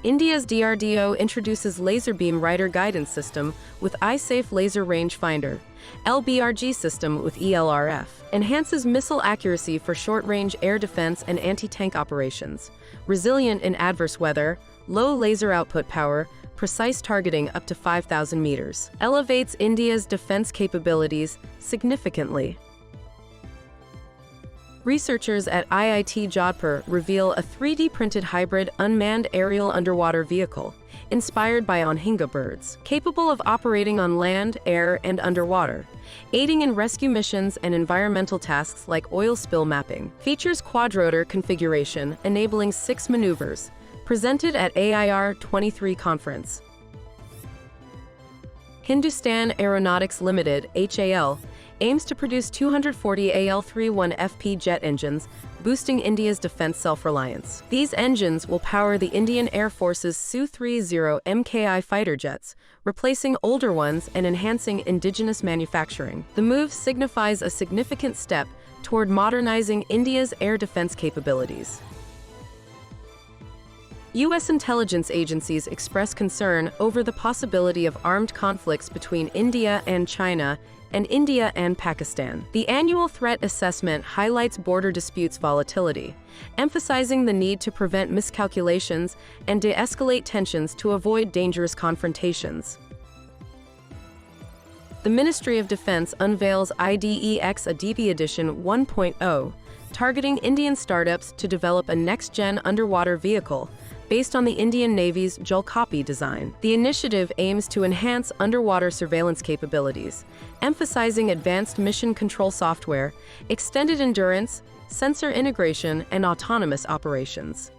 India's DRDO introduces Laser Beam Rider Guidance System with Eye-Safe Laser Rangefinder. LBRG system with ELRF. Enhances missile accuracy for short-range air defense and anti-tank operations. Resilient in adverse weather, low laser output power, precise targeting up to 5,000 meters. Elevates India's defense capabilities significantly. Researchers at IIT Jodhpur reveal a 3D-printed hybrid unmanned aerial underwater vehicle, inspired by Anhinga birds, capable of operating on land, air, and underwater, aiding in rescue missions and environmental tasks like oil spill mapping. Features quadrotor configuration, enabling 6 maneuvers, presented at AIR 23 conference. Hindustan Aeronautics Limited, HAL, aims to produce 240 AL-31FP jet engines, boosting India's defense self-reliance. These engines will power the Indian Air Force's Su-30MKI fighter jets, replacing older ones and enhancing indigenous manufacturing. The move signifies a significant step toward modernizing India's air defense capabilities. U.S. intelligence agencies express concern over the possibility of armed conflicts between India and China and India and Pakistan. The annual threat assessment highlights border disputes volatility, emphasizing the need to prevent miscalculations and de-escalate tensions to avoid dangerous confrontations. The Ministry of Defense unveils iDEX ADITI Edition 1.0, targeting Indian startups to develop a next-gen underwater vehicle based on the Indian Navy's Jodhpur design. The initiative aims to enhance underwater surveillance capabilities, emphasizing advanced mission control software, extended endurance, sensor integration, and autonomous operations.